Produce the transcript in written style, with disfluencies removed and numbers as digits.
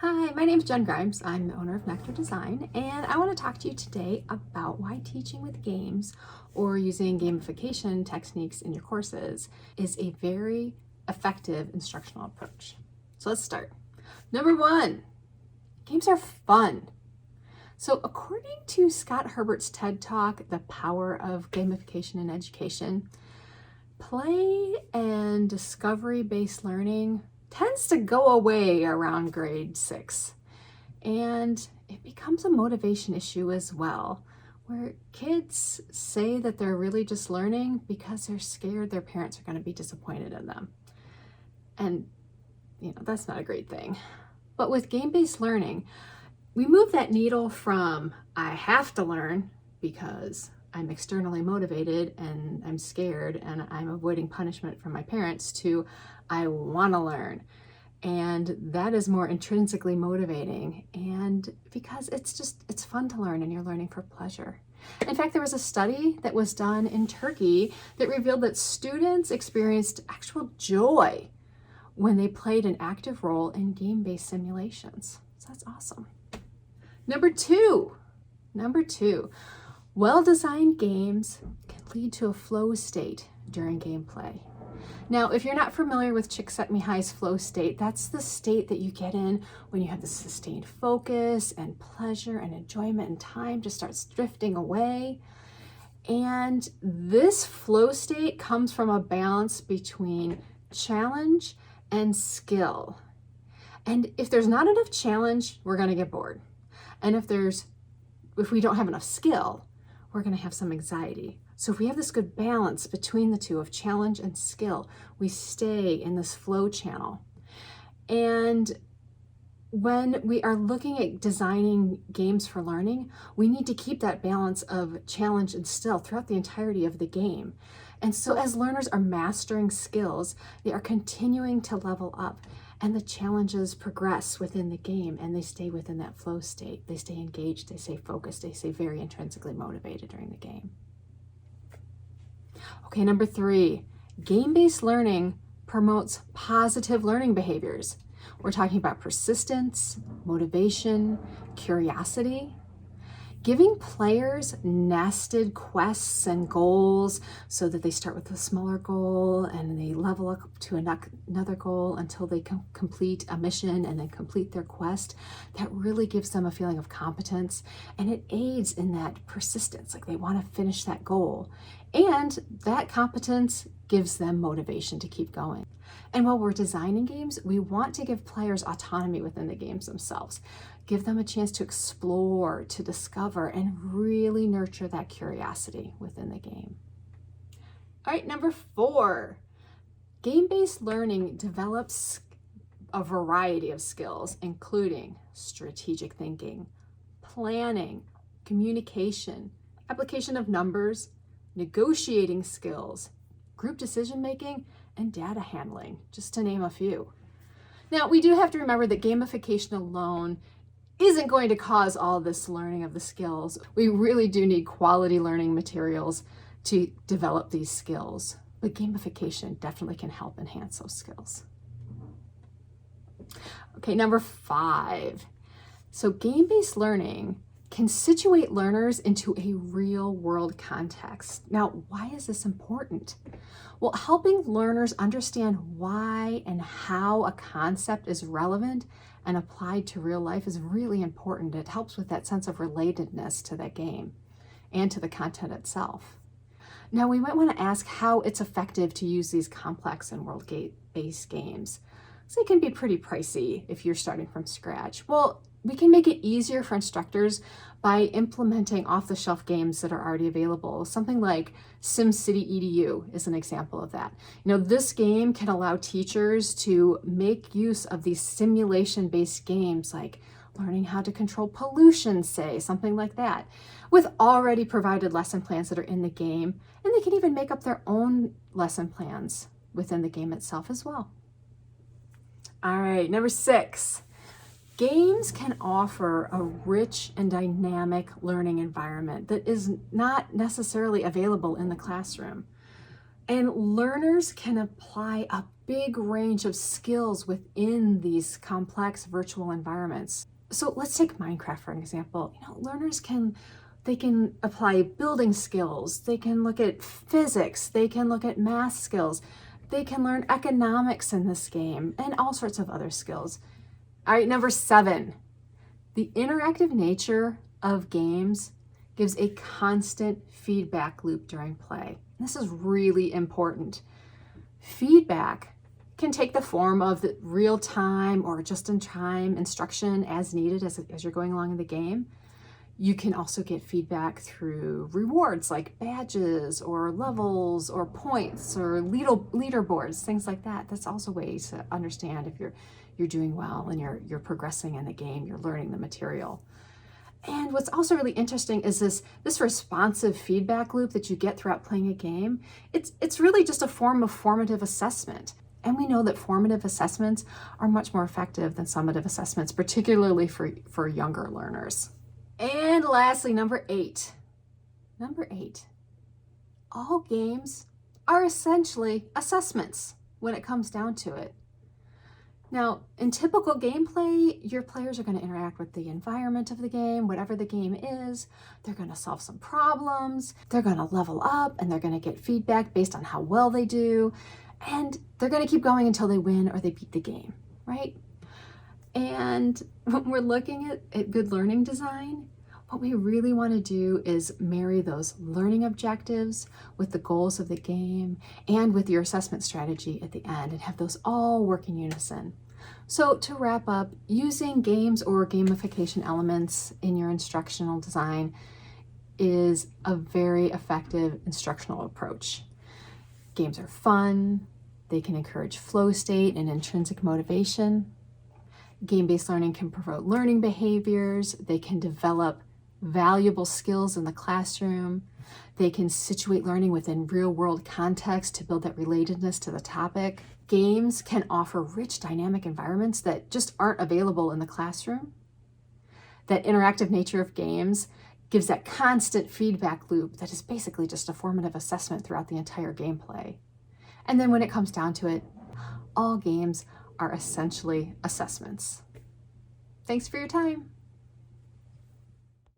Hi, my name is Jen Grimes. I'm the owner of Nectar Design, and I want to talk to you today about why teaching with games or using gamification techniques in your courses is a very effective instructional approach. So let's start. Number one, games are fun. So according to Scott Herbert's TED Talk, The Power of Gamification in Education, play and discovery-based learning tends to go away around grade 6. And it becomes a motivation issue as well, where kids say that they're really just learning because they're scared their parents are going to be disappointed in them. And, that's not a great thing. But with game-based learning, we move that needle from I have to learn because I'm externally motivated and I'm scared and I'm avoiding punishment from my parents to I want to learn. And that is more intrinsically motivating, and because it's fun to learn and you're learning for pleasure. In fact, there was a study that was done in Turkey that revealed that students experienced actual joy when they played an active role in game-based simulations. So that's awesome. Number two, well-designed games can lead to a flow state during gameplay. Now, if you're not familiar with Csikszentmihalyi's flow state, that's the state that you get in when you have the sustained focus and pleasure and enjoyment, and time just starts drifting away. And this flow state comes from a balance between challenge and skill. And if there's not enough challenge, we're going to get bored. And if we don't have enough skill, we're going to have some anxiety. So if we have this good balance between the two of challenge and skill, we stay in this flow channel. And when we are looking at designing games for learning, we need to keep that balance of challenge and skill throughout the entirety of the game. And so as learners are mastering skills, they are continuing to level up, and the challenges progress within the game, and they stay within that flow state. They stay engaged, they stay focused, they stay very intrinsically motivated during the game. Okay, number 3, game-based learning promotes positive learning behaviors. We're talking about persistence, motivation, curiosity. Giving players nested quests and goals so that they start with a smaller goal and they level up to another goal until they complete a mission and then complete their quest, that really gives them a feeling of competence, and it aids in that persistence, like they want to finish that goal. And that competence gives them motivation to keep going. And while we're designing games, we want to give players autonomy within the games themselves. Give them a chance to explore, to discover, and really nurture that curiosity within the game. All right, number 4, game-based learning develops a variety of skills, including strategic thinking, planning, communication, application of numbers, negotiating skills, group decision-making, and data handling, just to name a few. Now, we do have to remember that gamification alone isn't going to cause all this learning of the skills. We really do need quality learning materials to develop these skills, but gamification definitely can help enhance those skills. Okay, number 5. So game-based learning can situate learners into a real-world context. Now, why is this important? Well, helping learners understand why and how a concept is relevant and applied to real life is really important. It helps with that sense of relatedness to that game and to the content itself. Now, we might want to ask how it's effective to use these complex and world-based games. So it can be pretty pricey if you're starting from scratch. Well, we can make it easier for instructors by implementing off-the-shelf games that are already available. Something like SimCity EDU is an example of that. This game can allow teachers to make use of these simulation-based games, like learning how to control pollution, say, something like that, with already provided lesson plans that are in the game, and they can even make up their own lesson plans within the game itself as well. All right, number 6. Games can offer a rich and dynamic learning environment that is not necessarily available in the classroom. And learners can apply a big range of skills within these complex virtual environments. So let's take Minecraft for an example. Learners can apply building skills, they can look at physics, they can look at math skills, they can learn economics in this game, and all sorts of other skills. All right, number 7, the interactive nature of games gives a constant feedback loop during play. This is really important. Feedback can take the form of the real-time or just-in-time instruction as needed as you're going along in the game. You can also get feedback through rewards like badges or levels or points or leaderboards, things like that. That's also a way to understand if you're doing well and you're progressing in the game, you're learning the material. And what's also really interesting is this responsive feedback loop that you get throughout playing a game. It's really just a form of formative assessment. And we know that formative assessments are much more effective than summative assessments, particularly for younger learners. And lastly, number 8. Number 8, all games are essentially assessments when it comes down to it. Now, in typical gameplay, your players are going to interact with the environment of the game, whatever the game is. They're going to solve some problems, they're going to level up, and they're going to get feedback based on how well they do. And they're going to keep going until they win or they beat the game, right? And when we're looking at good learning design, what we really want to do is marry those learning objectives with the goals of the game and with your assessment strategy at the end, and have those all work in unison. So to wrap up, using games or gamification elements in your instructional design is a very effective instructional approach. Games are fun, they can encourage flow state and intrinsic motivation. Game-based learning can promote learning behaviors, they can develop valuable skills in the classroom, they can situate learning within real-world context to build that relatedness to the topic. Games can offer rich dynamic environments that just aren't available in the classroom. That interactive nature of games gives that constant feedback loop that is basically just a formative assessment throughout the entire gameplay. And then when it comes down to it, all games are essentially assessments. Thanks for your time.